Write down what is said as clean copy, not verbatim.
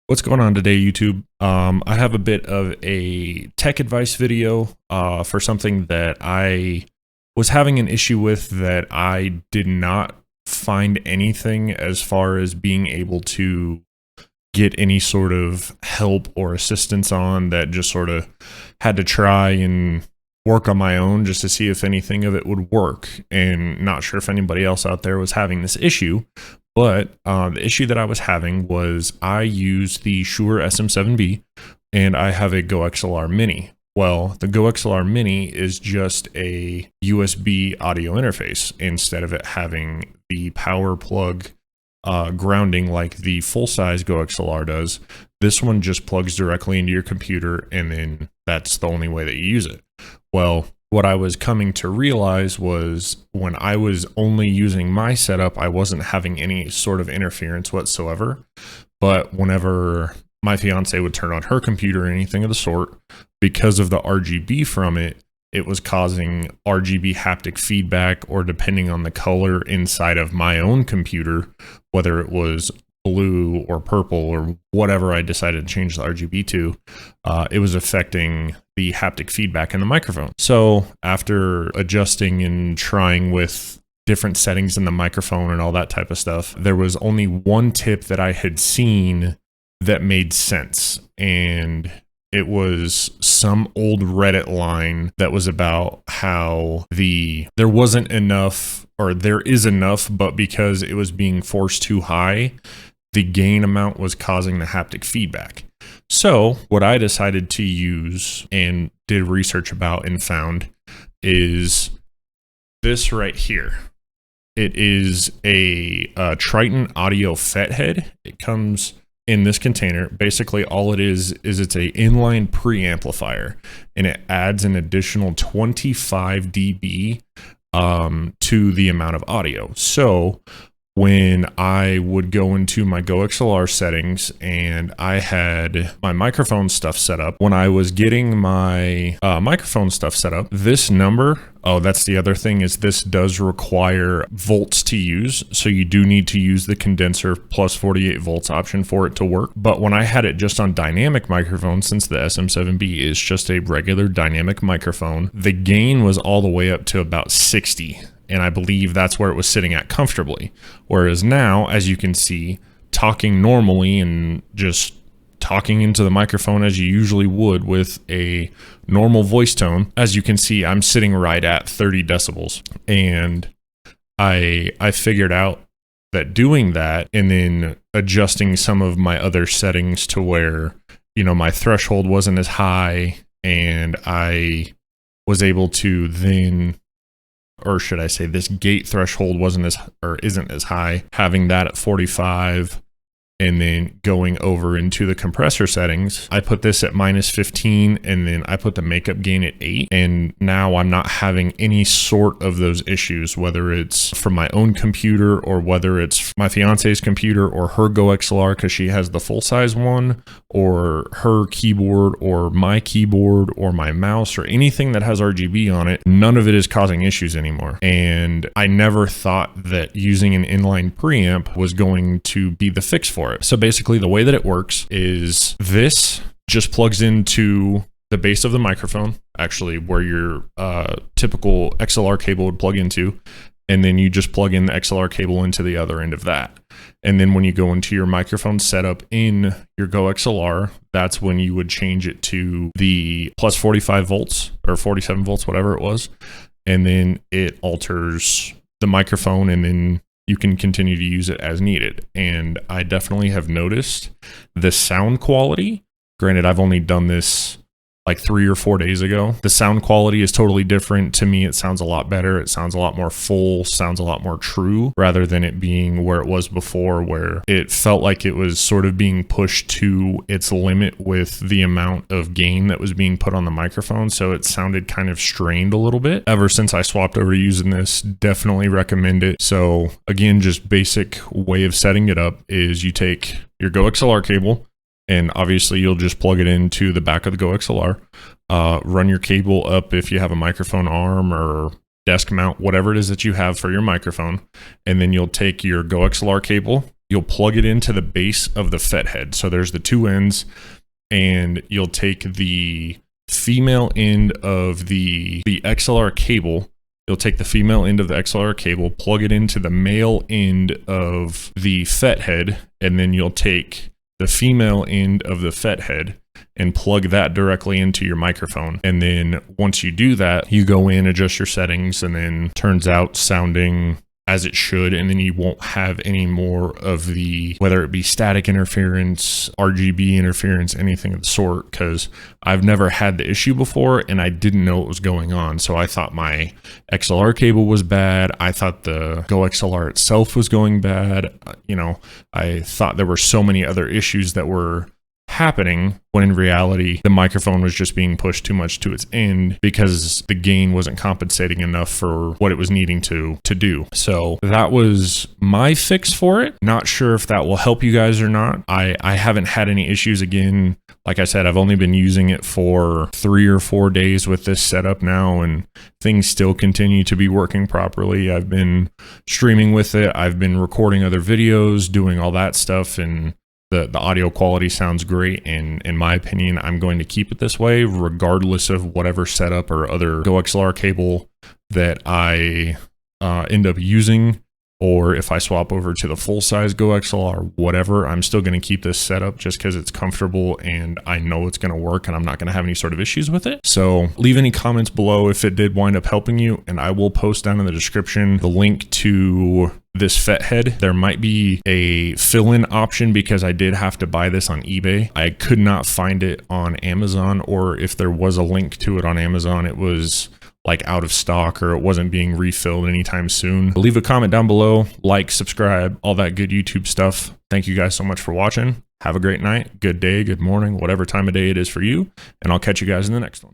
What's going on today, YouTube? I have a bit of a tech advice video for something that I was having an issue with that I did not find anything as far as being able to get any sort of help or assistance on, that just sort of had to try and work on my own just to see if anything of it would work, and not sure if anybody else out there was having this issue. But the issue that I was having was I use the Shure SM7B and I have a GOXLR Mini. Well, the GOXLR Mini is just a USB audio interface instead of it having the power plug grounding like the full-size GOXLR does. This one just plugs directly into your computer, and then that's the only way that you use it. Well, what I was coming to realize was when I was only using my setup, I wasn't having any sort of interference whatsoever. But whenever my fiance would turn on her computer or anything of the sort, because of the RGB from it, it was causing RGB haptic feedback, or depending on the color inside of my own computer, whether it was blue or purple or whatever I decided to change the RGB to, it was affecting the haptic feedback in the microphone. So after adjusting and trying with different settings in the microphone and all that type of stuff, there was only one tip that I had seen that made sense, and it was some old Reddit line that was about how there wasn't enough, or there is enough, but because it was being forced too high, the gain amount was causing the haptic feedback. So what I decided to use and did research about and found is this right here. It is a Triton audio FET head. It comes in this container. Basically all it is it's a inline preamplifier, and it adds an additional 25 dB to the amount of audio. So when I would go into my GOXLR settings and I had my microphone stuff set up, when I was getting my microphone stuff set up, this number, oh, that's the other thing, is this does require volts to use. So you do need to use the condenser plus 48 volts option for it to work. But when I had it just on dynamic microphone, since the SM7B is just a regular dynamic microphone, the gain was all the way up to about 60. And I believe that's where it was sitting at comfortably. Whereas now, as you can see, talking normally and just talking into the microphone as you usually would with a normal voice tone, as you can see, I'm sitting right at 30 decibels. And I figured out that doing that and then adjusting some of my other settings to where, you know, my threshold wasn't as high, and I was able to then, or should I say, this gate threshold isn't as high, having that at 45, and then going over into the compressor settings, I put this at -15, and then I put the makeup gain at 8, and now I'm not having any sort of those issues, whether it's from my own computer or whether it's my fiance's computer or her GOXLR because she has the full-size one, or her keyboard or my keyboard or my mouse or anything that has RGB on it. None of it is causing issues anymore. And I never thought that using an inline preamp was going to be the fix for it. So basically the way that it works is this just plugs into the base of the microphone, actually where your typical XLR cable would plug into, and then you just plug in the XLR cable into the other end of that. And then when you go into your microphone setup in your GOXLR, that's when you would change it to the plus 45 volts or 47 volts, whatever it was. And then it alters the microphone, and then you can continue to use it as needed. And I definitely have noticed the sound quality. Granted, I've only done this like 3 or 4 days ago. The sound quality is totally different. To me, it sounds a lot better. It sounds a lot more full, sounds a lot more true, rather than it being where it was before, where it felt like it was sort of being pushed to its limit with the amount of gain that was being put on the microphone. So it sounded kind of strained a little bit. Ever since I swapped over to using this, definitely recommend it. So again, just basic way of setting it up is you take your GOXLR cable, and obviously you'll just plug it into the back of the GOXLR, run your cable up if you have a microphone arm or desk mount, whatever it is that you have for your microphone. And then you'll take your GOXLR cable you'll plug it into the base of the FET head. So there's the two ends, and you'll take the female end of the XLR cable. You'll take the female end of the XLR cable, plug it into the male end of the FET head, and then you'll take the female end of the FET head and plug that directly into your microphone. And then once you do that, you go in, adjust your settings, and then turns out sounding as it should, and then you won't have any more of the, whether it be static interference, RGB interference, anything of the sort, because I've never had the issue before and I didn't know what was going on. So I thought my XLR cable was bad. I thought the GOXLR itself was going bad. You know, I thought there were so many other issues that were happening, when in reality the microphone was just being pushed too much to its end because the gain wasn't compensating enough for what it was needing to do. So that was my fix for it. Not sure if that will help you guys or not. I haven't had any issues. Again, like I said, I've only been using it for 3 or 4 days with this setup now, and things still continue to be working properly. I've been streaming with it, I've been recording other videos, doing all that stuff, and the audio quality sounds great, and in my opinion, I'm going to keep it this way regardless of whatever setup or other GOXLR cable that I end up using, or if I swap over to the full-size GOXLR, whatever. I'm still going to keep this setup just because it's comfortable and I know it's going to work and I'm not going to have any sort of issues with it. So leave any comments below if it did wind up helping you, and I will post down in the description the link to this FET head. There might be a fill-in option because I did have to buy this on eBay. I could not find it on Amazon, or if there was a link to it on Amazon, it was like out of stock or it wasn't being refilled anytime soon. Leave a comment down below, like, subscribe, all that good YouTube stuff. Thank you guys so much for watching. Have a great night, good day, good morning, whatever time of day it is for you, and I'll catch you guys in the next one.